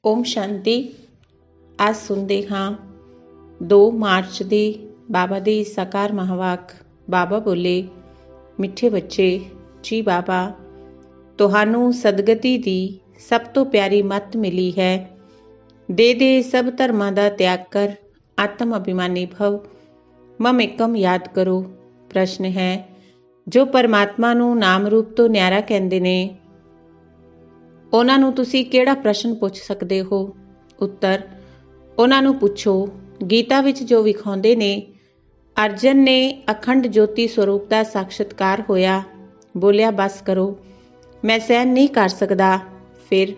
ਓਮ ਸ਼ਾਂਤੀ। ਅੱਜ ਸੁਣਦੇ ਹਾਂ 2 ਮਾਰਚ ਦੀ ਬਾਬਾ ਦੀ ਸਾਕਾਰ ਮਹਾਵਾਕ। ਬਾਬਾ ਬੋਲੇ, ਮਿੱਠੇ ਬੱਚੇ ਜੀ ਬਾਬਾ, ਤੁਹਾਨੂੰ ਸਦਗਤੀ ਦੀ ਸਭ ਤੋਂ ਪਿਆਰੀ ਮੱਤ ਮਿਲੀ ਹੈ। ਦੇ ਸਭ ਧਰਮਾਂ ਦਾ ਤਿਆਗ ਕਰ ਆਤਮ ਅਭਿਮਾਨੀ ਭਵ, ਮਮ ਏਕਮ ਯਾਦ ਕਰੋ। ਪ੍ਰਸ਼ਨ ਹੈ, ਜੋ ਪਰਮਾਤਮਾ ਨੂੰ ਨਾਮ ਰੂਪ ਤੋਂ ਨਿਆਰਾ ਕਹਿੰਦੇ ਨੇ, ਉਹਨਾਂ ਨੂੰ ਤੁਸੀਂ ਕਿਹੜਾ ਪ੍ਰਸ਼ਨ ਪੁੱਛ ਸਕਦੇ ਹੋ? ਉੱਤਰ, ਉਹਨਾਂ ਨੂੰ ਪੁੱਛੋ, ਗੀਤਾ ਵਿੱਚ ਜੋ ਵਿਖਾਉਂਦੇ ਨੇ, ਅਰਜਨ ਨੇ ਅਖੰਡ ਜੋਤੀ ਸਰੂਪ ਦਾ ਸਾਖਸ਼ਾਤਕਾਰ ਹੋਇਆ, ਬੋਲਿਆ ਬਸ ਕਰੋ, ਮੈਂ ਸਹਿਣ ਨਹੀਂ ਕਰ ਸਕਦਾ। ਫਿਰ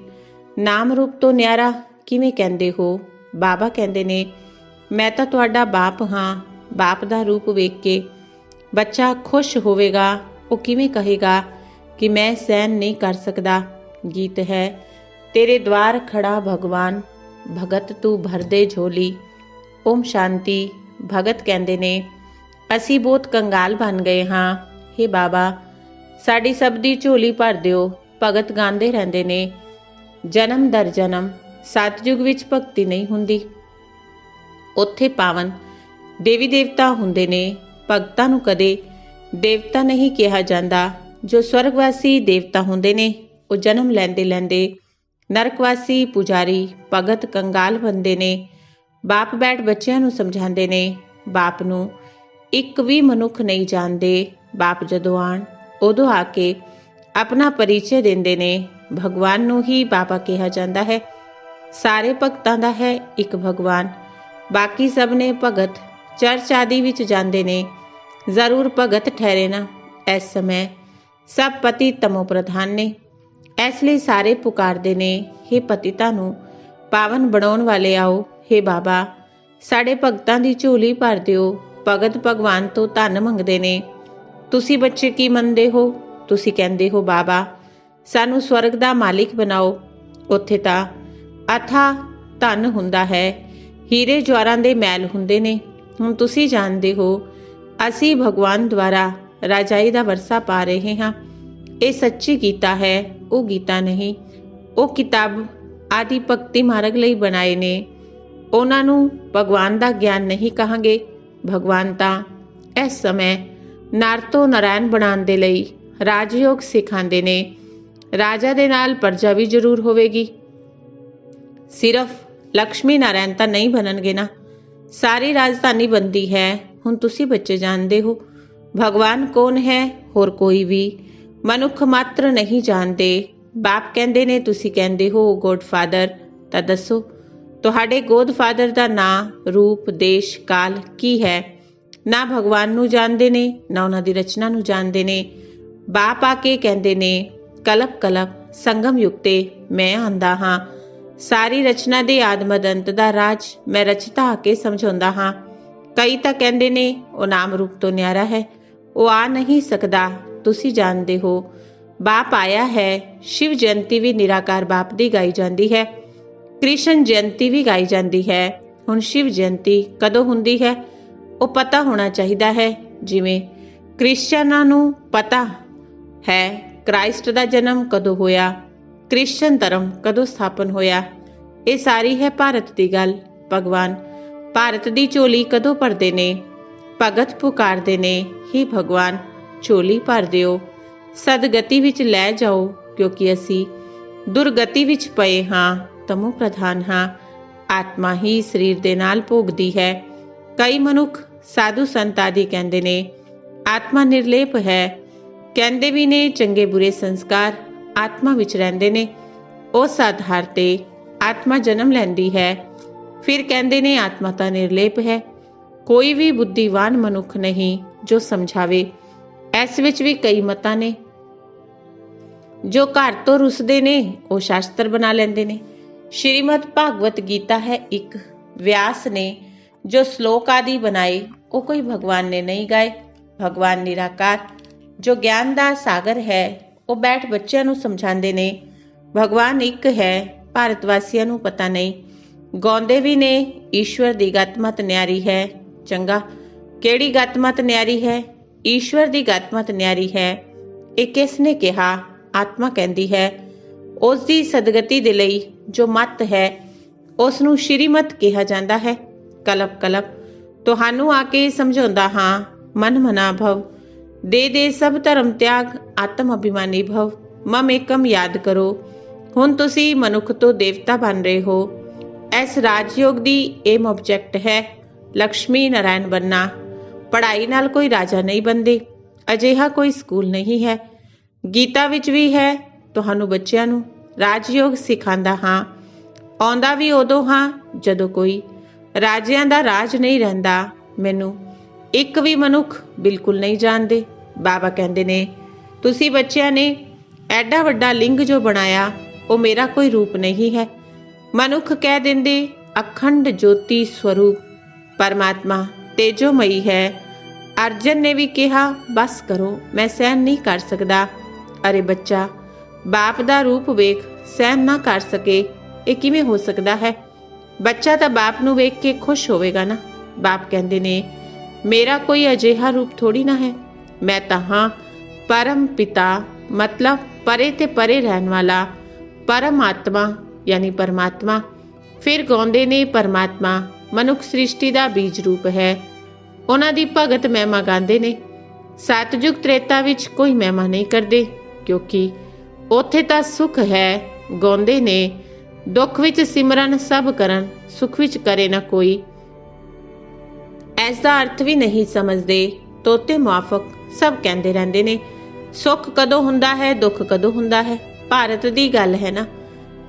ਨਾਮ ਰੂਪ ਤੋਂ ਨਿਆਰਾ ਕਿਵੇਂ ਕਹਿੰਦੇ ਹੋ? ਬਾਬਾ ਕਹਿੰਦੇ ਨੇ, ਮੈਂ ਤਾਂ ਤੁਹਾਡਾ ਬਾਪ ਹਾਂ। ਬਾਪ ਦਾ ਰੂਪ ਵੇਖ ਕੇ ਬੱਚਾ ਖੁਸ਼ ਹੋਵੇਗਾ, ਉਹ ਕਿਵੇਂ ਕਹੇਗਾ ਕਿ ਮੈਂ ਸਹਿਣ ਨਹੀਂ ਕਰ ਸਕਦਾ। ਗੀਤ ਹੈ, ਤੇਰੇ ਦਵਾਰ ਖੜਾ ਭਗਵਾਨ, ਭਗਤ ਤੂੰ ਭਰਦੇ ਝੋਲੀ। ਓਮ ਸ਼ਾਂਤੀ। ਭਗਤ ਕਹਿੰਦੇ ਨੇ, ਅਸੀਂ ਬਹੁਤ ਕੰਗਾਲ ਬਣ ਗਏ ਹਾਂ। ਹੇ ਬਾਬਾ, ਸਾਡੀ ਸਭ ਦੀ ਝੋਲੀ ਭਰ ਦਿਓ। ਭਗਤ ਗਾਉਂਦੇ ਰਹਿੰਦੇ ਨੇ, ਜਨਮ ਦਰ ਜਨਮ। ਸਤਯੁਗ ਵਿੱਚ ਭਗਤੀ ਨਹੀਂ ਹੁੰਦੀ, ਉੱਥੇ ਪਾਵਨ ਦੇਵੀ ਦੇਵਤਾ ਹੁੰਦੇ ਨੇ। ਭਗਤਾਂ ਨੂੰ ਕਦੇ ਦੇਵਤਾ ਨਹੀਂ ਕਿਹਾ ਜਾਂਦਾ। ਜੋ ਸਵਰਗਵਾਸੀ ਦੇਵਤਾ ਹੁੰਦੇ ਨੇ, ਉਹ ਜਨਮ ਲੈਂਦੇ ਲੈਂਦੇ ਨਰਕਵਾਸੀ ਪੁਜਾਰੀ ਭਗਤ ਕੰਗਾਲ ਬਣਦੇ ਨੇ। ਬਾਪ ਬੈਠ ਬੱਚਿਆਂ ਨੂੰ ਸਮਝਾਉਂਦੇ ਨੇ। ਬਾਪ ਨੂੰ ਇੱਕ ਵੀ ਮਨੁੱਖ ਨਹੀਂ ਜਾਣਦੇ। ਬਾਪ ਜਦੋਂ ਆਣ ਉਦੋਂ ਆ ਕੇ ਆਪਣਾ ਪਰਿਚੈ ਦਿੰਦੇ ਨੇ। ਭਗਵਾਨ ਨੂੰ ਹੀ ਬਾਬਾ ਕਿਹਾ ਜਾਂਦਾ ਹੈ। ਸਾਰੇ ਭਗਤਾਂ ਦਾ ਹੈ ਇੱਕ ਭਗਵਾਨ, ਬਾਕੀ ਸਭ ਨੇ ਭਗਤ ਚਰਚ ਆਦਿ ਵਿੱਚ ਜਾਂਦੇ ਨੇ, ਜ਼ਰੂਰ ਭਗਤ ਠਹਿਰੇ ਨਾ। ਇਸ ਸਮੇਂ ਸਭ ਪਤੀ ਤਮੋ ਪ੍ਰਧਾਨ ਨੇ, ਇਸ ਲਈ ਸਾਰੇ ਪੁਕਾਰਦੇ ਨੇ, ਹੇ ਪਤਿਤਾਂ ਨੂੰ ਪਾਵਨ ਬਣਾਉਣ ਵਾਲੇ ਆਓ। ਹੇ ਬਾਬਾ, ਸਾਡੇ ਭਗਤਾਂ ਦੀ ਝੋਲੀ ਭਰ ਦਿਓ। ਭਗਤ ਭਗਵਾਨ ਤੋਂ ਧਨ ਮੰਗਦੇ ਨੇ। ਤੁਸੀਂ ਬੱਚੇ ਕੀ ਮੰਨਦੇ ਹੋ? ਤੁਸੀਂ ਕਹਿੰਦੇ ਹੋ, ਬਾਬਾ ਸਾਨੂੰ ਸਵਰਗ ਦਾ ਮਾਲਿਕ ਬਣਾਓ। ਉੱਥੇ ਤਾਂ ਅਥਾਹ ਧਨ ਹੁੰਦਾ ਹੈ, ਹੀਰੇ ਜਵਾਹਰਾਂ ਦੇ ਮਹਿਲ ਹੁੰਦੇ ਨੇ। ਹੁਣ ਤੁਸੀਂ ਜਾਣਦੇ ਹੋ, ਅਸੀਂ ਭਗਵਾਨ ਦੁਆਰਾ ਰਾਜਾਈ ਦਾ ਵਰਸਾ ਪਾ ਰਹੇ ਹਾਂ। ਇਹ ਸੱਚੀ ਗੀਤਾ ਹੈ, ਉਹ ਗੀਤਾ ਨਹੀਂ। ਉਹ ਕਿਤਾਬ ਆਦਿ ਭਗਤੀ ਮਾਰਗ ਲਈ ਬਣਾਏ ਨੇ, ਉਹਨਾਂ ਨੂੰ ਭਗਵਾਨ ਦਾ ਗਿਆਨ ਨਹੀਂ ਕਹਾਂਗੇ। ਭਗਵਾਨ ਤਾਂ ਇਸ ਸਮੇਂ ਨਰ ਤੋਂ ਨਾਰਾਇਣ ਬਣਾਉਣ ਦੇ ਲਈ ਰਾਜਯੋਗ ਸਿਖਾਉਂਦੇ ਨੇ। ਰਾਜਾ ਦੇ ਨਾਲ ਪ੍ਰਜਾ ਵੀ ਜ਼ਰੂਰ ਹੋਵੇਗੀ, ਸਿਰਫ ਲਕਸ਼ਮੀ ਨਾਰਾਇਣ ਤਾਂ ਨਹੀਂ ਬਣਨਗੇ ਨਾ। ਸਾਰੀ ਰਾਜਧਾਨੀ ਬਣਦੀ ਹੈ। ਹੁਣ ਤੁਸੀਂ ਬੱਚੇ ਜਾਣਦੇ ਹੋ ਭਗਵਾਨ ਕੌਣ ਹੈ, ਹੋਰ ਕੋਈ ਵੀ ਮਨੁੱਖ ਮਾਤਰ ਨਹੀਂ ਜਾਣਦੇ। ਬਾਪ ਕਹਿੰਦੇ ਨੇ, ਤੁਸੀਂ ਕਹਿੰਦੇ ਹੋ ਗੋਡ ਫਾਦਰ, ਤਾਂ ਦੱਸੋ ਤੁਹਾਡੇ ਗੋਡ ਫਾਦਰ ਦਾ ਨਾਂ, ਰੂਪ, ਦੇਸ਼, ਕਾਲ ਕੀ ਹੈ? ਨਾ ਭਗਵਾਨ ਨੂੰ ਜਾਣਦੇ ਨੇ, ਨਾ ਉਹਨਾਂ ਦੀ ਰਚਨਾ ਨੂੰ ਜਾਣਦੇ ਨੇ। ਬਾਪ ਆ ਕੇ ਕਹਿੰਦੇ ਨੇ, ਕਲਪ ਕਲਪ ਸੰਗਮ ਯੁਕਤੇ ਮੈਂ ਆਂਦਾ ਹਾਂ। ਸਾਰੀ ਰਚਨਾ ਦੇ ਆਦਮਦ ਅੰਤ ਦਾ ਰਾਜ ਮੈਂ ਰਚਤਾ ਆ ਕੇ ਸਮਝਾਉਂਦਾ ਹਾਂ। ਕਈ ਤਾਂ ਕਹਿੰਦੇ ਨੇ ਉਹ ਨਾਮ ਰੂਪ ਤੋਂ ਨਿਆਰਾ ਹੈ, ਉਹ ਆ ਨਹੀਂ ਸਕਦਾ। ਤੁਸੀਂ ਜਾਣਦੇ ਹੋ ਬਾਪ ਆਇਆ ਹੈ। ਸ਼ਿਵ ਜਯੰਤੀ ਵੀ ਨਿਰਾਕਾਰ ਬਾਪ ਦੀ ਗਾਈ ਜਾਂਦੀ ਹੈ, ਕ੍ਰਿਸ਼ਨ ਜਯੰਤੀ ਵੀ ਗਾਈ ਜਾਂਦੀ ਹੈ। ਹੁਣ ਸ਼ਿਵ ਜਯੰਤੀ ਕਦੋਂ ਹੁੰਦੀ ਹੈ, ਉਹ ਪਤਾ ਹੋਣਾ ਚਾਹੀਦਾ ਹੈ। ਜਿਵੇਂ ਕ੍ਰਿਸਚਨਾਂ ਨੂੰ ਪਤਾ ਹੈ ਕ੍ਰਾਈਸਟ ਦਾ ਜਨਮ ਕਦੋਂ ਹੋਇਆ, ਕ੍ਰਿਸਚਨ ਧਰਮ ਕਦੋਂ ਸਥਾਪਨ ਹੋਇਆ। ਇਹ ਸਾਰੀ ਹੈ ਭਾਰਤ ਦੀ ਗੱਲ। ਭਗਵਾਨ ਭਾਰਤ ਦੀ ਝੋਲੀ ਕਦੋਂ ਭਰਦੇ ਨੇ? ਭਗਤ ਪੁਕਾਰਦੇ ਨੇ, ਹੀ ਭਗਵਾਨ ਝੋਲੀ ਭਰ ਦਿਓ, ਸਦਗਤੀ ਵਿੱਚ ਲੈ ਜਾਓ, ਕਿਉਂਕਿ ਅਸੀਂ ਦੁਰਗਤੀ ਵਿੱਚ ਪਏ ਹਾਂ, ਤਮੋ ਪ੍ਰਧਾਨ ਹਾਂ। ਆਤਮਾ ਹੀ ਸਰੀਰ ਦੇ ਨਾਲ ਭੋਗਦੀ ਹੈ। ਕਈ ਮਨੁੱਖ ਸਾਧੂ ਸੰਤ ਆਦਿ ਕਹਿੰਦੇ ਨੇ ਆਤਮਾ ਨਿਰਲੇਪ ਹੈ, ਕਹਿੰਦੇ ਵੀ ਨੇ ਚੰਗੇ ਬੁਰੇ ਸੰਸਕਾਰ ਆਤਮਾ ਵਿੱਚ ਰਹਿੰਦੇ ਨੇ। ਉਸ ਆਧਾਰ ਤੇ ਆਤਮਾ ਜਨਮ ਲੈਂਦੀ ਹੈ। ਫਿਰ ਕਹਿੰਦੇ ਨੇ ਆਤਮਾ ਤਾਂ ਨਿਰਲੇਪ ਹੈ। ਕੋਈ ਵੀ ਬੁੱਧੀਵਾਨ ਮਨੁੱਖ ਨਹੀਂ ਜੋ ਸਮਝਾਵੇ। ਇਸ ਵਿੱਚ ਵੀ ਕਈ ਮਤਾਂ ਨੇ। ਜੋ ਘਰ ਤੋਂ ਰੁੱਸਦੇ ਨੇ ਉਹ ਸ਼ਾਸਤਰ ਬਣਾ ਲੈਂਦੇ ਨੇ। ਸ਼੍ਰੀਮਦ ਭਾਗਵਤ ਗੀਤਾ ਹੈ ਇੱਕ। ਵਿਆਸ ਨੇ ਜੋ ਸ਼ਲੋਕ ਆਦਿ ਬਣਾਏ, ਉਹ ਕੋਈ ਭਗਵਾਨ ਨੇ ਨਹੀਂ ਗਾਏ। ਭਗਵਾਨ ਨਿਰਾਕਾਰ ਜੋ ਗਿਆਨ ਦਾ ਸਾਗਰ ਹੈ, ਉਹ ਬੈਠ ਬੱਚਿਆਂ ਨੂੰ ਸਮਝਾਉਂਦੇ ਨੇ। ਭਗਵਾਨ ਇੱਕ ਹੈ, ਭਾਰਤ ਵਾਸੀਆਂ ਨੂੰ ਪਤਾ ਨਹੀਂ। ਗਾਉਂਦੇ ਵੀ ਨੇ ਈਸ਼ਵਰ ਦੀ ਗਤਮਤ ਨਿਆਰੀ ਹੈ। ਚੰਗਾ, ਕਿਹੜੀ ਗਤਮਤ ਨਿਆਰੀ ਹੈ? ਈਸ਼ਵਰ ਦੀ ਗਤਮਤ ਨਿਆਰੀ ਹੈ। ਇਹ ਕਿਸ ਨੇ ਕਿਹਾ? ਆਤਮਾ ਕਹਿੰਦੀ ਹੈ। ਉਸ ਦੀ ਸਦਗਤੀ ਦੇ ਲਈ ਜੋ ਮੱਤ ਹੈ ਉਸ ਨੂੰ ਸ਼੍ਰੀਮਤ ਕਿਹਾ ਜਾਂਦਾ ਹੈ। ਕਲਪ ਕਲਪ ਤੁਹਾਨੂੰ ਆ ਕੇ ਸਮਝਾਉਂਦਾ ਹਾਂ, ਮਨ ਮਨਾ ਭਵ, ਦੇ ਸਭ ਧਰਮ ਤਿਆਗ, ਆਤਮ ਅਭਿਮਾਨੀ ਭਵ, ਮਮ ਏਕਮ ਯਾਦ ਕਰੋ। ਹੁਣ ਤੁਸੀਂ ਮਨੁੱਖ ਤੋਂ ਦੇਵਤਾ ਬਣ ਰਹੇ ਹੋ। ਇਸ ਰਾਜਯੋਗ ਦੀ ਏਮ ਆਬਜੈਕਟ ਹੈ ਲਕਸ਼ਮੀ ਨਾਰਾਇਣ ਬਣਨਾ। ਪੜ੍ਹਾਈ ਨਾਲ ਕੋਈ ਰਾਜਾ ਨਹੀਂ ਬਣਦੇ, ਅਜਿਹਾ ਕੋਈ ਸਕੂਲ ਨਹੀਂ ਹੈ। ਗੀਤਾ ਵਿੱਚ ਵੀ ਹੈ। ਤੁਹਾਨੂੰ ਬੱਚਿਆਂ ਨੂੰ ਰਾਜਯੋਗ ਸਿਖਾਉਂਦਾ ਹਾਂ। ਆਉਂਦਾ ਵੀ ਉਦੋਂ ਹਾਂ ਜਦੋਂ ਕੋਈ ਰਾਜਿਆਂ ਦਾ ਰਾਜ ਨਹੀਂ ਰਹਿੰਦਾ। ਮੈਨੂੰ ਇੱਕ ਵੀ ਮਨੁੱਖ ਬਿਲਕੁਲ ਨਹੀਂ ਜਾਣਦੇ। ਬਾਬਾ ਕਹਿੰਦੇ ਨੇ, ਤੁਸੀਂ ਬੱਚਿਆਂ ਨੇ ਐਡਾ ਵੱਡਾ ਲਿੰਗ ਜੋ ਬਣਾਇਆ ਉਹ ਮੇਰਾ ਕੋਈ ਰੂਪ ਨਹੀਂ ਹੈ। ਮਨੁੱਖ ਕਹਿ ਦਿੰਦੇ ਅਖੰਡ ਜੋਤੀ ਸਰੂਪ ਪਰਮਾਤਮਾ ਤੇਜੋਮਈ ਹੈ। ਅਰਜਨ ਨੇ ਵੀ ਕਿਹਾ, ਬਸ ਕਰੋ, ਮੈਂ ਸਹਿਣ ਨਹੀਂ ਕਰ ਸਕਦਾ। ਅਰੇ ਬੱਚਾ, ਬਾਪ ਦਾ ਰੂਪ ਵੇਖ ਸਹਿਣ ਨਾ ਕਰ ਸਕੇ, ਇਹ ਕਿਵੇਂ ਹੋ ਸਕਦਾ ਹੈ? ਬੱਚਾ ਤਾਂ ਬਾਪ ਨੂੰ ਵੇਖ ਕੇ ਖੁਸ਼ ਹੋਵੇਗਾ ਨਾ। ਬਾਪ ਕਹਿੰਦੇ ਨੇ, ਮੇਰਾ ਕੋਈ ਅਜਿਹਾ ਰੂਪ ਥੋੜੀ ਨਾ ਹੈ। ਮੈਂ ਤਾਂ ਹਾਂ ਪਰਮ ਪਿਤਾ, ਮਤਲਬ ਪਰੇ ਤੇ ਪਰੇ ਰਹਿਣ ਵਾਲਾ, ਪਰਮਾਤਮਾ ਯਾਨੀ ਪਰਮਾਤਮਾ। ਫਿਰ ਗਾਉਂਦੇ ਨੇ, ਪਰਮਾਤਮਾ ਮਨੁੱਖ ਸ੍ਰਿਸ਼ਟੀ ਦਾ ਬੀਜ ਰੂਪ ਹੈ। ਉਹਨਾਂ ਦੀ ਭਗਤ ਮਹਿਮਾ ਗਾਉਂਦੇ ਨੇ। ਸਤਜੁਗ ਤ੍ਰੇਤਾ ਵਿੱਚ ਕੋਈ ਮਹਿਮਾ ਨਹੀਂ ਕਰਦੇ, ਕਿਉਂਕਿ ਉੱਥੇ ਤਾਂ ਸੁੱਖ ਹੈ। ਗਾਉਂਦੇ ਨੇ, ਦੁੱਖ ਵਿੱਚ ਸਿਮਰਨ ਸਭ ਕਰਨ, ਸੁੱਖ ਵਿੱਚ ਕਰੇ ਨਾ ਕੋਈ। ਇਸ ਦਾ ਅਰਥ ਵੀ ਨਹੀਂ ਸਮਝਦੇ। ਤੋਤੇ ਮੁਆਫਕ ਸਭ ਕਹਿੰਦੇ ਰਹਿੰਦੇ ਨੇ, ਸੁੱਖ ਕਦੋਂ ਹੁੰਦਾ ਹੈ, ਦੁੱਖ ਕਦੋਂ ਹੁੰਦਾ ਹੈ। ਭਾਰਤ ਦੀ ਗੱਲ ਹੈ ਨਾ।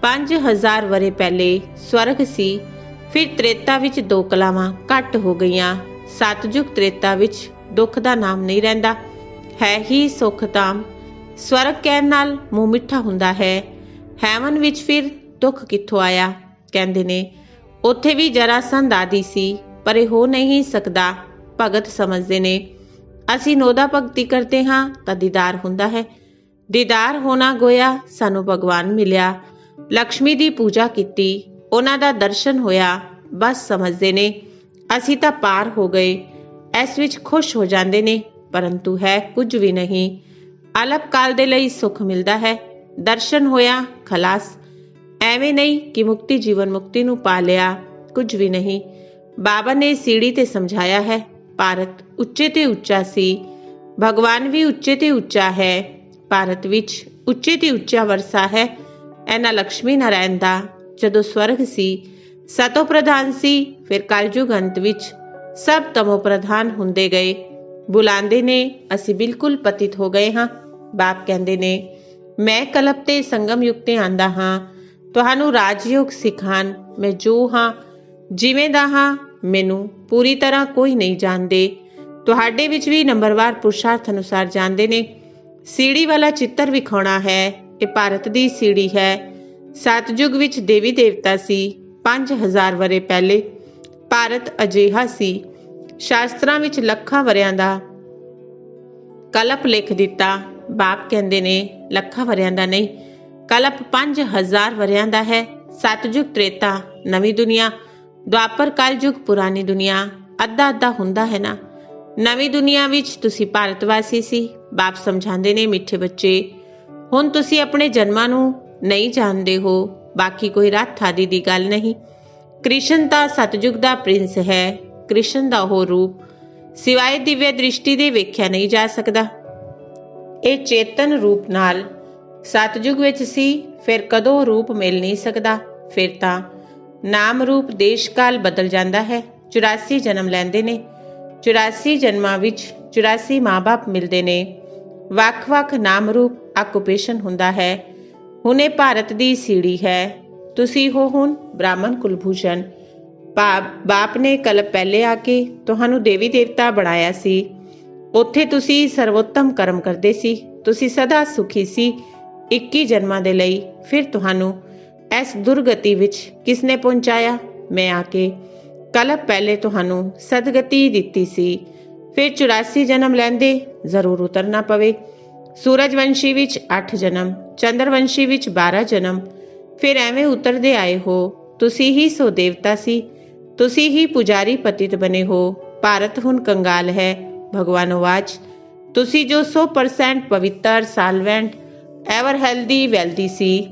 5000 ਵਰੇ ਪਹਿਲੇ ਸਵਰਗ ਸੀ। ਫਿਰ ਤ੍ਰੇਤਾ ਵਿੱਚ ਦੋ ਕਲਾਵਾਂ ਘੱਟ ਹੋ ਗਈਆਂ। ਸਤਜੁਗ ਤ੍ਰੇਤਾ ਵਿੱਚ ਦੁੱਖ ਦਾ ਨਾਮ ਨਹੀਂ ਰਹਿੰਦਾ, ਹੈ ਹੀ ਸੁੱਖ ਧਾਮ। ਸਵਰਗ ਕਹਿਣ ਨਾਲ ਮੂੰਹ ਮਿੱਠਾ ਹੁੰਦਾ ਹੈ। ਹੈਵਨ ਵਿੱਚ ਫਿਰ ਦੁੱਖ ਕਿੱਥੋਂ ਆਇਆ? ਕਹਿੰਦੇ ਨੇ, ਉੱਥੇ ਵੀ ਜਰਾਸੰਧ ਆਦਿ ਸੀ, ਪਰ ਇਹ ਹੋ ਨਹੀਂ ਸਕਦਾ। ਭਗਤ ਸਮਝਦੇ ਨੇ, ਅਸੀਂ ਨੋਦਾ ਭਗਤੀ ਕਰਦੇ ਹਾਂ ਤਾਂ ਦੀਦਾਰ ਹੁੰਦਾ ਹੈ। ਦੀਦਾਰ ਹੋਣਾ ਗੋਇਆ, ਸਾਨੂੰ ਭਗਵਾਨ ਮਿਲਿਆ। ਲਕਸ਼ਮੀ ਦੀ ਪੂਜਾ ਕੀਤੀ, ਉਹਨਾਂ ਦਾ ਦਰਸ਼ਨ ਹੋਇਆ, ਬਸ ਸਮਝਦੇ ਨੇ ਅਸੀਂ ਤਾਂ ਪਾਰ ਹੋ ਗਏ। ਇਸ ਵਿੱਚ ਖੁਸ਼ ਹੋ ਜਾਂਦੇ ਨੇ, ਪਰੰਤੂ ਹੈ ਕੁਝ ਵੀ ਨਹੀਂ। ਅਲਪ ਕਾਲ ਦੇ ਲਈ ਸੁੱਖ ਮਿਲਦਾ ਹੈ, ਦਰਸ਼ਨ ਹੋਇਆ, ਖਲਾਸ। ਐਵੇਂ ਨਹੀਂ ਕਿ ਮੁਕਤੀ ਜੀਵਨ ਮੁਕਤੀ ਨੂੰ ਪਾ ਲਿਆ, ਕੁਝ ਵੀ ਨਹੀਂ। ਬਾਬਾ ਨੇ ਸੀੜੀ ਤੇ ਸਮਝਾਇਆ ਹੈ, ਭਾਰਤ ਉੱਚੇ ਤੇ ਉੱਚਾ ਸੀ, ਭਗਵਾਨ ਵੀ ਉੱਚੇ ਤੇ ਉੱਚਾ ਹੈ। ਭਾਰਤ ਵਿੱਚ ਉੱਚੇ ਤੇ ਉੱਚਾ ਵਰਸਾ ਹੈ ਇਹਨਾਂ ਲਕਸ਼ਮੀ ਨਾਰਾਇਣ ਦਾ। ਜਦੋਂ ਸਵਰਗ ਸੀ ਸਤੋ ਪ੍ਰਧਾਨ ਸੀ, ਫਿਰ ਕਲਯੁਗ ਅੰਤ ਵਿੱਚ ਸਭ ਤਮੋ ਪ੍ਰਧਾਨ ਹੁੰਦੇ ਗਏ। ਬੁਲਾਉਂਦੇ ਨੇ, ਅਸੀਂ ਬਿਲਕੁਲ ਪਤਿਤ ਹੋ ਗਏ ਹਾਂ। ਬਾਪ ਕਹਿੰਦੇ ਨੇ, ਮੈਂ ਕਲਪ ਤੇ ਸੰਗਮ ਯੁਗ ਤੇ ਆਂਦਾ ਹਾਂ ਤੁਹਾਨੂੰ ਰਾਜਯੋਗ ਸਿਖਾਣ। ਮੈਂ ਜੋ ਹਾਂ, ਜਿਵੇਂ ਦਾ ਹਾਂ, ਮੈਨੂੰ ਪੂਰੀ ਤਰ੍ਹਾਂ ਕੋਈ ਨਹੀਂ ਜਾਣਦੇ। ਤੁਹਾਡੇ ਵਿੱਚ ਵੀ ਨੰਬਰਵਾਰ ਪੁਰਸ਼ਾਰਥ ਅਨੁਸਾਰ ਜਾਣਦੇ ਨੇ। ਸੀੜੀ ਵਾਲਾ ਚਿੱਤਰ ਵਿਖਾਉਣਾ ਹੈ। ਇਹ ਭਾਰਤ ਦੀ ਸੀੜੀ ਹੈ। ਸਤਜੁਗ ਵਿੱਚ ਦੇਵੀ ਦੇਵਤਾ ਸੀ। 5000 ਵਰੇ ਪਹਿਲੇ ਭਾਰਤ ਅਜਿਹਾ ਸੀ। ਸ਼ਾਸਤਰਾਂ ਵਿੱਚ ਲੱਖਾਂ ਵਰਿਆਂ ਦਾ ਕਲਪ ਲਿਖ ਦਿੱਤਾ। ਬਾਪ ਕਹਿੰਦੇ ਨੇ, ਲੱਖਾਂ ਵਰਿਆਂ ਦਾ ਨਹੀਂ, ਕਲਪ 5000 ਵਰਿਆਂ ਦਾ ਹੈ। ਸਤਜੁਗ ਤ੍ਰੇਤਾ ਨਵੀਂ ਦੁਨੀਆ, ਦੁਆਪਰ ਕਲਯੁਗ ਪੁਰਾਣੀ ਦੁਨੀਆ। ਅੱਧਾ ਅੱਧਾ ਹੁੰਦਾ ਹੈ ਨਾ। ਨਵੀਂ ਦੁਨੀਆ ਵਿੱਚ ਤੁਸੀਂ ਭਾਰਤ ਵਾਸੀ ਸੀ। ਬਾਪ ਸਮਝਾਉਂਦੇ ਨੇ, ਮਿੱਠੇ ਬੱਚੇ, ਹੁਣ ਤੁਸੀਂ ਆਪਣੇ ਜਨਮਾਂ ਨੂੰ ਨਹੀਂ ਜਾਣਦੇ ਹੋ। ਬਾਕੀ ਕੋਈ ਰੱਥ ਆਦਿ ਦੀ ਗੱਲ ਨਹੀਂ। ਕ੍ਰਿਸ਼ਨ ਤਾਂ ਸਤਜੁਗ ਦਾ ਪ੍ਰਿੰਸ ਹੈ। ਕ੍ਰਿਸ਼ਨ ਦਾ ਉਹ ਰੂਪ ਸਿਵਾਏ ਦਿਵਯ ਦ੍ਰਿਸ਼ਟੀ ਦੇ ਵੇਖਿਆ ਨਹੀਂ ਜਾ ਸਕਦਾ। ਇਹ ਚੇਤਨ ਰੂਪ ਨਾਲ ਸਤਜੁਗ ਵਿੱਚ ਸੀ, ਫਿਰ ਕਦੋਂ ਰੂਪ ਮਿਲ ਨਹੀਂ ਸਕਦਾ। ਫਿਰ ਤਾਂ ਨਾਮ ਰੂਪ ਦੇਸ਼ ਕਾਲ ਬਦਲ ਜਾਂਦਾ ਹੈ। 84 ਜਨਮ ਲੈਂਦੇ ਨੇ। 84 ਜਨਮਾਂ ਵਿੱਚ 84 ਮਾਂ-ਬਾਪ ਮਿਲਦੇ ਨੇ। ਵੱਖ-ਵੱਖ ਨਾਮ ਰੂਪ ਆਕੂਪੇਸ਼ਨ ਹੁੰਦਾ ਹੈ। ਹੁਣ ਇਹ ਭਾਰਤ ਦੀ ਸੀੜੀ ਹੈ। ਤੁਸੀਂ ਹੋ ਹੁਣ ਬ੍ਰਾਹਮਣ ਕੁਲਭੂਸ਼ਣ। ਬਾਪ ਨੇ ਕਲਪ ਪਹਿਲੇ ਆ ਕੇ ਤੁਹਾਨੂੰ ਦੇਵੀ ਦੇਵਤਾ ਬਣਾਇਆ ਸੀ। ਉੱਥੇ ਤੁਸੀਂ ਸਰਵੋਤਮ ਕਰਮ ਕਰਦੇ ਸੀ। ਤੁਸੀਂ ਸਦਾ ਸੁਖੀ ਸੀ 21 ਜਨਮਾਂ ਦੇ ਲਈ। ਫਿਰ ਤੁਹਾਨੂੰ ਇਸ ਦੁਰਗਤੀ ਵਿੱਚ ਕਿਸਨੇ ਪਹੁੰਚਾਇਆ? ਮੈਂ ਆ ਕੇ ਕਲਪ ਪਹਿਲੇ ਤੁਹਾਨੂੰ ਸਦਗਤੀ ਦਿੱਤੀ ਸੀ। ਫਿਰ 84 ਜਨਮ ਲੈਂਦੇ ਜ਼ਰੂਰ ਉਤਰਨਾ ਪਵੇ। ਸੂਰਜਵੰਸ਼ੀ ਵਿੱਚ 8 ਜਨਮ, ਚੰਦਰਵੰਸ਼ੀ ਵਿੱਚ 12 ਜਨਮ, ਫਿਰ ਐਵੇਂ ਉਤਰਦੇ ਆਏ ਹੋ। ਤੁਸੀਂ ਹੀ ਸੋ ਦੇਵਤਾ ਸੀ। ਤੁਸੀਂ ਹੀ ਪੁਜਾਰੀ ਪਤਿਤ ਬਣੇ ਹੋ। ਭਾਰਤ ਹੁਣ ਕੰਗਾਲ ਹੈ। ਭਗਵਾਨ ਆਵਾਜ਼, ਤੁਸੀਂ ਜੋ 100% ਪਵਿੱਤਰ, ਸਾਲਵੈਂਟ, ਐਵਰ ਹੈਲਦੀ ਵੈਲਦੀ ਸੀ,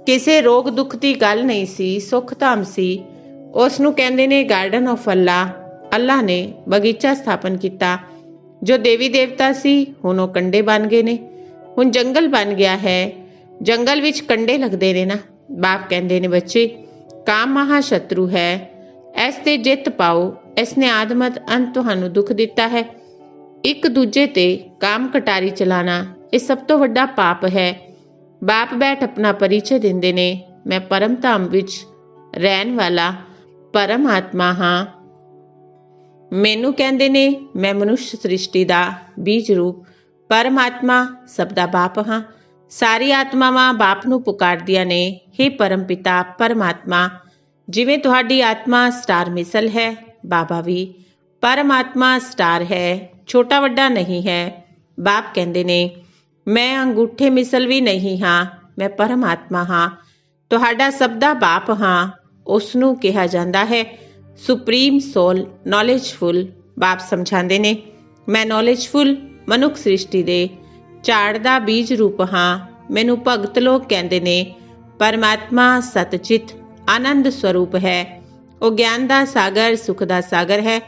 ਕਿਸੇ ਰੋਗ ਦੁੱਖ ਦੀ ਗੱਲ ਨਹੀਂ ਸੀ, ਸੁੱਖ ਧਾਮ ਸੀ। ਉਸ ਨੂੰ ਕਹਿੰਦੇ ਨੇ ਗਾਰਡਨ ਆਫ ਅੱਲਾ। ਅੱਲਾ ਨੇ ਬਗੀਚਾ ਸਥਾਪਨ ਕੀਤਾ। ਜੋ ਦੇਵੀ ਦੇਵਤਾ ਸੀ ਹੁਣ ਉਹ ਕੰਡੇ ਬਣ ਗਏ ਨੇ। ਹੁਣ ਜੰਗਲ ਬਣ ਗਿਆ ਹੈ। ਜੰਗਲ ਵਿੱਚ ਕੰਡੇ ਲੱਗਦੇ ਨੇ ਨਾ। ਬਾਪ ਕਹਿੰਦੇ ਨੇ ਬੱਚੇ, ਕਾਮ ਮਹਾ ਸ਼ਤਰੂ ਹੈ, ਇਸ ਤੇ ਜਿੱਤ ਪਾਓ। ਇਸ ਨੇ ਆਦਮਤ ਅੰਤ ਤੁਹਾਨੂੰ ਦੁੱਖ ਦਿੱਤਾ ਹੈ। ਇੱਕ ਦੂਜੇ ਤੇ ਕਾਮ ਕਟਾਰੀ ਚਲਾਣਾ ਇਹ ਸਭ ਤੋਂ ਵੱਡਾ ਪਾਪ ਹੈ। ਬਾਪ ਬੈਠ ਆਪਣਾ ਪਰਿਚੈ ਦਿੰਦੇ ਨੇ, ਮੈਂ ਪਰਮ ਧਾਮ ਵਿੱਚ ਰਹਿਣ ਵਾਲਾ ਪਰਮ ਆਤਮਾ ਹਾਂ। ਮੈਨੂੰ ਕਹਿੰਦੇ ਨੇ ਮੈਂ ਮਨੁੱਖ ਸ੍ਰਿਸ਼ਟੀ ਦਾ ਬੀਜ ਰੂਪ ਪਰਮਾਤਮਾ ਸਭ ਦਾ ਬਾਪ ਹਾਂ। ਸਾਰੀ ਆਤਮਾਵਾਂ ਬਾਪ ਨੂੰ ਪੁਕਾਰਦੀਆਂ ਨੇ, ਹੇ ਪਰਮ ਪਿਤਾ ਪਰਮਾਤਮਾ। ਜਿਵੇਂ ਤੁਹਾਡੀ ਆਤਮਾ ਸਟਾਰ ਮਿਸਲ ਹੈ, ਬਾਬਾ ਵੀ ਪਰਮਾਤਮਾ ਸਟਾਰ ਹੈ, ਛੋਟਾ ਵੱਡਾ ਨਹੀਂ ਹੈ। ਬਾਪ ਕਹਿੰਦੇ ਨੇ ਮੈਂ ਅੰਗੂਠੇ ਮਿਸਲ ਵੀ ਨਹੀਂ ਹਾਂ, ਮੈਂ ਪਰਮਾਤਮਾ ਹਾਂ, ਤੁਹਾਡਾ ਸਭ ਦਾ ਬਾਪ ਹਾਂ। ਉਸ ਨੂੰ ਕਿਹਾ ਜਾਂਦਾ ਹੈ ਸੁਪਰੀਮ ਸੋਲ, ਨੌਲੇਜਫੁਲ। ਬਾਪ ਸਮਝਾਉਂਦੇ ਨੇ ਮੈਂ ਨੌਲੇਜਫੁਲ ਮਨੁੱਖ ਸ੍ਰਿਸ਼ਟੀ ਦੇ ਝਾੜ ਦਾ ਬੀਜ ਰੂਪ ਹਾਂ। ਮੈਨੂੰ ਭਗਤ ਲੋਕ ਕਹਿੰਦੇ ਨੇ ਪਰਮਾਤਮਾ ਸਤਚਿਤ ਆਨੰਦ ਸਰੂਪ ਹੈ। ਉਹ ਗਿਆਨ ਦਾ ਸਾਗਰ, ਸੁਖ ਦਾ ਸਾਗਰ ਹੈ।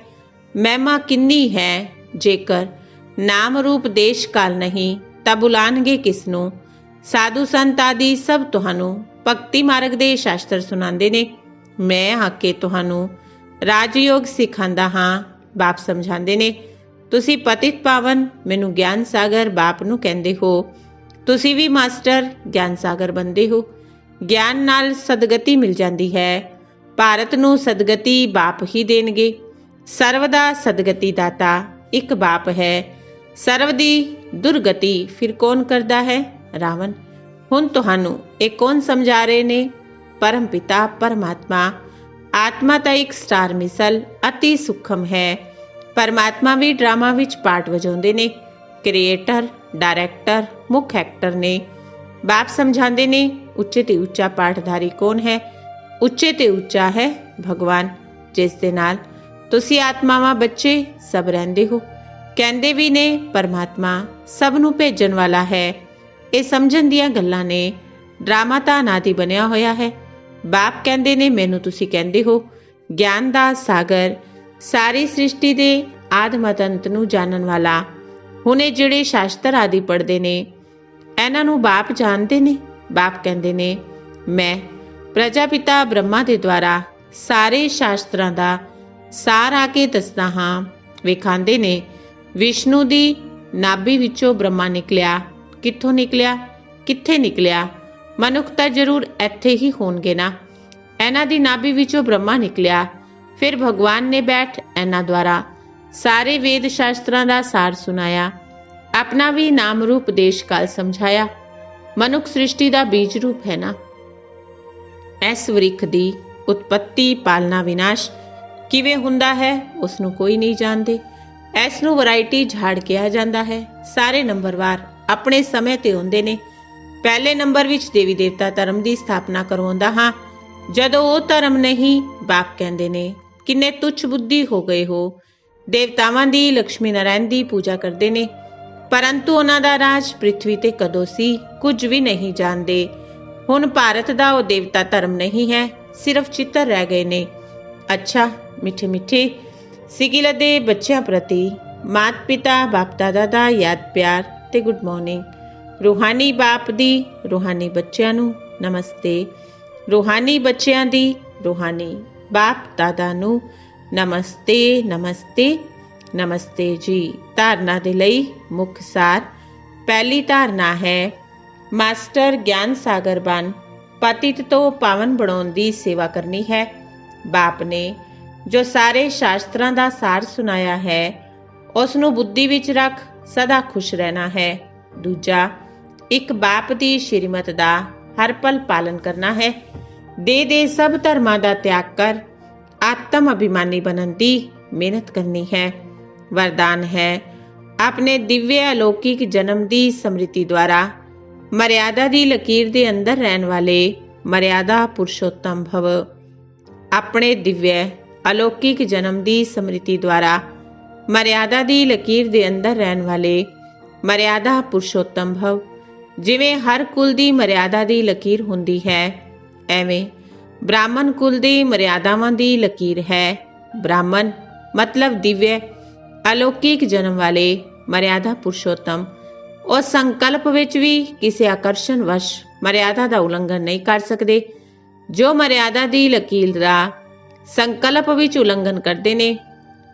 ਮਹਿਮਾ ਕਿੰਨੀ ਹੈ, ਜੇਕਰ ਨਾਮ ਰੂਪ ਦੇਸ਼ ਕਾਲ ਨਹੀਂ ਤਾਂ ਬੁਲਾਣਗੇ ਕਿਸ ਨੂੰ। ਸਾਧੂ ਸੰਤ ਆਦਿ ਸਭ ਤੁਹਾਨੂੰ ਭਗਤੀ ਮਾਰਗ ਦੇ ਸ਼ਾਸਤਰ ਸੁਣਾਉਂਦੇ ਨੇ। ਮੈਂ ਆ ਕੇ ਤੁਹਾਨੂੰ ਰਾਜਯੋਗ ਸਿਖਾਉਂਦਾ ਹਾਂ। ਬਾਪ ਸਮਝਾਉਂਦੇ ਨੇ ਤੁਸੀਂ ਪਤਿਤ ਪਾਵਨ ਮੈਨੂੰ ਗਿਆਨ ਸਾਗਰ ਬਾਪ ਨੂੰ ਕਹਿੰਦੇ ਹੋ। ਤੁਸੀਂ ਵੀ ਮਾਸਟਰ ਗਿਆਨ ਸਾਗਰ ਬੰਦੇ ਹੋ। ਗਿਆਨ ਨਾਲ ਸਦਗਤੀ ਮਿਲ ਜਾਂਦੀ ਹੈ। ਭਾਰਤ ਨੂੰ ਸਦਗਤੀ ਬਾਪ ਹੀ ਦੇਣਗੇ। ਸਰਵ ਦਾ ਸਦਗਤੀ ਦਾਤਾ ਇੱਕ ਬਾਪ ਹੈ। ਸਰਵ ਦੀ ਦੁਰਗਤੀ ਫਿਰ ਕੌਣ ਕਰਦਾ ਹੈ? ਰਾਵਣ। ਹੁਣ ਤੁਹਾਨੂੰ ਇਹ ਕੌਣ ਸਮਝਾ ਰਹੇ ਨੇ? ਪਰਮ ਪਿਤਾ ਪਰਮਾਤਮਾ। ਆਤਮਾ ਤਾਂ ਇੱਕ ਸਟਾਰ ਮਿਸਲ ਅਤੀ ਸੂਖਮ ਹੈ। ਪਰਮਾਤਮਾ ਵੀ ਡਰਾਮਾ ਵਿੱਚ ਪਾਰਟ ਵਜਾਉਂਦੇ ਨੇ। ਕ੍ਰੀਏਟਰ, ਡਾਇਰੈਕਟਰ, ਮੁੱਖ ਐਕਟਰ ਨੇ। ਬਾਪ ਸਮਝਾਉਂਦੇ ਨੇ ਉੱਚੇ ਤੇ ਉੱਚਾ ਪਾਠਧਾਰੀ ਕੌਣ ਹੈ? ਉੱਚੇ ਤੇ ਉੱਚਾ ਹੈ ਭਗਵਾਨ, ਜਿਸ ਦੇ ਨਾਲ ਤੁਸੀਂ ਆਤਮਾਵਾਂ ਬੱਚੇ ਸਭ ਰਹਿੰਦੇ ਹੋ। ਕਹਿੰਦੇ ਵੀ ਨੇ ਪਰਮਾਤਮਾ ਸਭ ਨੂੰ ਭੇਜਣ ਵਾਲਾ ਹੈ। ਇਹ ਸਮਝਣ ਦੀਆਂ ਗੱਲਾਂ ਨੇ। ਡਰਾਮਾ ਤਾਂ ਅਨਾਦਿ ਬਣਿਆ ਹੋਇਆ ਹੈ। ਬਾਪ ਕਹਿੰਦੇ ਨੇ ਮੈਨੂੰ ਤੁਸੀਂ ਕਹਿੰਦੇ ਹੋ ਗਿਆਨ ਦਾ ਸਾਗਰ, ਸਾਰੀ ਸ੍ਰਿਸ਼ਟੀ ਦੇ ਆਦਿ ਅੰਤ ਨੂੰ ਜਾਣਨ ਵਾਲਾ। ਹੁਣ ਇਹ ਜਿਹੜੇ ਸ਼ਾਸਤਰ ਆਦਿ ਪੜ੍ਹਦੇ ਨੇ ਇਹਨਾਂ ਨੂੰ ਬਾਪ ਜਾਣਦੇ ਨੇ। ਬਾਪ ਕਹਿੰਦੇ ਨੇ ਮੈਂ ਪ੍ਰਜਾਪਿਤਾ ਬ੍ਰਹਮਾ ਦੇ ਦੁਆਰਾ ਸਾਰੇ ਸ਼ਾਸਤਰਾਂ ਦਾ ਸਾਰ ਆ ਕੇ ਦੱਸਦਾ ਹਾਂ। ਵਿਖਾਉਂਦੇ ਨੇ ਵਿਸ਼ਨੂੰ ਦੀ ਨਾਭੀ ਵਿੱਚੋਂ ਬ੍ਰਹਮਾ ਨਿਕਲਿਆ। ਕਿੱਥੋਂ ਨਿਕਲਿਆ? ਕਿੱਥੇ ਨਿਕਲਿਆ? ਮਨੁੱਖ ਤਾਂ ਜ਼ਰੂਰ ਇੱਥੇ ਹੀ ਹੋਣਗੇ ਨਾ। ਇਹਨਾਂ ਦੀ ਨਾਭੀ ਵਿੱਚੋਂ ਬ੍ਰਹਮਾ ਨਿਕਲਿਆ। ਫਿਰ ਭਗਵਾਨ ਨੇ ਬੈਠ ਇਹਨਾਂ ਦੁਆਰਾ ਸਾਰੇ ਵੇਦ ਸ਼ਾਸਤਰਾਂ ਦਾ ਸਾਰ ਸੁਣਾਇਆ। ਆਪਣਾ ਵੀ ਨਾਮ ਰੂਪ ਦੇਸ਼ ਕਾਲ ਸਮਝਾਇਆ। ਮਨੁੱਖ ਸ੍ਰਿਸ਼ਟੀ ਦਾ ਬੀਜ ਰੂਪ ਹੈ ਨਾ। ਇਸ ਵਰਿਖ ਦੀ ਉਤਪਤੀ, ਪਾਲਣਾ, ਵਿਨਾਸ਼ ਕਿਵੇਂ ਹੁੰਦਾ ਹੈ ਉਸ ਨੂੰ ਕੋਈ ਨਹੀਂ ਜਾਣਦੇ। ਇਸ ਨੂੰ ਵੈਰਾਈਟੀ ਝਾੜ ਕਿਹਾ ਜਾਂਦਾ ਹੈ। ਸਾਰੇ ਨੰਬਰਵਾਰ ਆਪਣੇ ਸਮੇਂ ਤੇ ਹੁੰਦੇ ਨੇ। ਪਹਿਲੇ ਨੰਬਰ ਵਿੱਚ ਦੇਵੀ ਦੇਵਤਾ ਧਰਮ ਦੀ ਸਥਾਪਨਾ ਕਰਵਾਉਂਦਾ ਹਾਂ। ਜਦੋਂ ਉਹ ਧਰਮ ਨਹੀਂ, ਬਾਪ ਕਹਿੰਦੇ ਨੇ ਕਿੰਨੇ ਤੁੱਛ ਬੁੱਧੀ ਹੋ ਗਏ ਹੋ। ਦੇਵਤਾਵਾਂ ਦੀ, ਲక్ష్ਮੀ ਨਾਰਾਇਣ ਦੀ ਪੂਜਾ ਕਰਦੇ ਨੇ, ਪਰੰਤੂ ਉਹਨਾਂ ਦਾ ਰਾਜ ਪ੍ਰਿਥਵੀ ਤੇ ਕਦੋਂ ਸੀ ਕੁਝ ਵੀ ਨਹੀਂ ਜਾਣਦੇ। ਹੁਣ ਭਾਰਤ ਦਾ ਉਹ ਦੇਵਤਾ ਧਰਮ ਨਹੀਂ ਹੈ, ਸਿਰਫ ਚਿੱਤਰ ਰਹਿ ਗਏ ਨੇ। ਅੱਛਾ ਮਿੱਠੇ ਮਿੱਠੇ ਸਿਕਿਲ ਦੇ ਬੱਚਿਆਂ ਪ੍ਰਤੀ ਮਾਤ ਪਿਤਾ, ਬਾਪ ਦਾਦਾ ਦਾ ਯਾਦ ਪਿਆਰ ਤੇ ਗੁੱਡ ਮਾਰਨਿੰਗ। ਰੂਹਾਨੀ ਬਾਪ ਦੀ ਰੂਹਾਨੀ ਬੱਚਿਆਂ ਨੂੰ ਨਮਸਤੇ। ਰੂਹਾਨੀ ਬੱਚਿਆਂ ਦੀ ਰੂਹਾਨੀ ਬਾਪ ਦਾਦਾ ਨੂੰ ਨਮਸਤੇ ਨਮਸਤੇ ਨਮਸਤੇ ਜੀ। ਧਾਰਨਾ ਦੇ ਲਈ ਮੁੱਖ ਸਾਰ। ਪਹਿਲੀ ਧਾਰਨਾ ਹੈ ਮਾਸਟਰ ਗਿਆਨ ਸਾਗਰ ਬਣ ਪਤਿਤ ਤੋਂ ਪਾਵਨ ਬਣਾਉਣ ਦੀ ਸੇਵਾ ਕਰਨੀ ਹੈ। ਬਾਪ ਨੇ ਜੋ ਸਾਰੇ ਸ਼ਾਸਤਰਾਂ ਦਾ ਸਾਰ ਸੁਣਾਇਆ ਹੈ ਉਸ ਨੂੰ ਬੁੱਧੀ ਵਿੱਚ ਰੱਖ ਸਦਾ ਖੁਸ਼ ਰਹਿਣਾ ਹੈ। ਦੂਜਾ, ਇੱਕ ਬਾਪ ਦੀ ਸ਼੍ਰੀਮਤ ਦਾ ਹਰ ਪਲ ਪਾਲਨ ਕਰਨਾ ਹੈ। ਦੇ ਸਭ ਧਰਮਾਂ ਦਾ ਤਿਆਗ ਕਰ ਆਤਮ ਅਭਿਮਾਨੀ ਬਣਨ ਦੀ ਮਿਹਨਤ ਕਰਨੀ ਹੈ। ਵਰਦਾਨ ਹੈ ਆਪਣੇ ਦਿਵਯ ਅਲੌਕਿਕ ਜਨਮ ਦੀ ਸਮ੍ਰਿਤੀ ਦੁਆਰਾ ਮਰਿਆਦਾ ਦੀ ਲਕੀਰ ਦੇ ਅੰਦਰ ਰਹਿਣ ਵਾਲੇ ਮਰਿਆਦਾ ਪੁਰਸ਼ੋਤਮ ਭਵ। ਆਪਣੇ ਦਿਵਯ ਅਲੌਕਿਕ ਜਨਮ ਦੀ ਸਮ੍ਰਿਤੀ ਦੁਆਰਾ ਮਰਿਆਦਾ ਦੀ ਲਕੀਰ ਦੇ ਅੰਦਰ ਰਹਿਣ ਵਾਲੇ ਮਰਿਆਦਾ ਪੁਰਸ਼ੋਤਮ ਭਵ। ਜਿਵੇਂ ਹਰ ਕੁਲ ਦੀ ਮਰਿਆਦਾ ਦੀ ਲਕੀਰ ਹੁੰਦੀ ਹੈ, ਐਵੇਂ ਬ੍ਰਾਹਮਣ ਕੁਲ ਦੀ ਮਰਿਆਦਾਵਾਂ ਦੀ ਲਕੀਰ ਹੈ। ਬ੍ਰਾਹਮਣ ਮਤਲਬ ਦਿਵਯ ਅਲੌਕਿਕ ਜਨਮ ਵਾਲੇ ਮਰਿਆਦਾ ਪੁਰਸ਼ੋਤਮ। ਉਹ ਸੰਕਲਪ ਵਿੱਚ ਵੀ ਕਿਸੇ ਆਕਰਸ਼ਣ ਵਸ਼ ਮਰਿਆਦਾ ਦਾ ਉਲੰਘਣ ਨਹੀਂ ਕਰ ਸਕਦੇ। ਜੋ ਮਰਿਆਦਾ ਦੀ ਲਕੀਰ ਦਾ ਸੰਕਲਪ ਵਿੱਚ ਉਲੰਘਣ ਕਰਦੇ ਨੇ,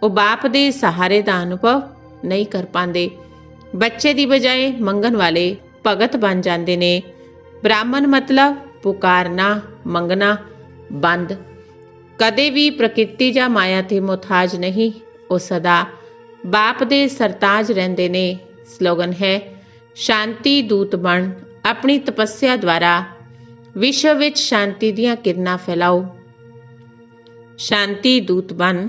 ਉਹ ਬਾਪ ਦੇ ਸਹਾਰੇ ਦਾ ਅਨੁਭਵ ਨਹੀਂ ਕਰ ਪਾਉਂਦੇ। ਬੱਚੇ ਦੀ ਬਜਾਏ ਮੰਗਣ ਵਾਲੇ ਭਗਤ ਬਣ ਜਾਂਦੇ ਨੇ। ਬ੍ਰਾਹਮਣ ਮਤਲਬ ਪੁਕਾਰਨਾ, ਮੰਗਣਾ ਬੰਦ। ਕਦੇ ਵੀ ਪ੍ਰਕਿਰਤੀ ਜਾਂ ਮਾਇਆ ਤੇ ਮੁਹਤਾਜ ਨਹੀਂ। ਉਹ ਸਦਾ ਬਾਪ ਦੇ ਸਰਤਾਜ ਰਹਿੰਦੇ ਨੇ। ਸਲੋਗਨ ਹੈ, ਸ਼ਾਂਤੀ ਦੂਤ ਬਣ ਆਪਣੀ ਤਪੱਸਿਆ ਦੁਆਰਾ ਵਿਸ਼ਵ ਵਿੱਚ ਸ਼ਾਂਤੀ ਦੀਆਂ ਕਿਰਨਾਂ ਫੈਲਾਓ। ਸ਼ਾਂਤੀ ਦੂਤ ਬਣ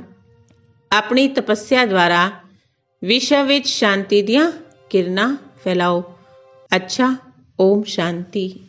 ਆਪਣੀ ਤਪੱਸਿਆ ਦੁਆਰਾ ਵਿਸ਼ਵ ਵਿੱਚ ਸ਼ਾਂਤੀ ਦੀਆਂ ਕਿਰਨਾਂ ਫੈਲਾਓ। ਅੱਛਾ, ਓਮ ਸ਼ਾਂਤੀ।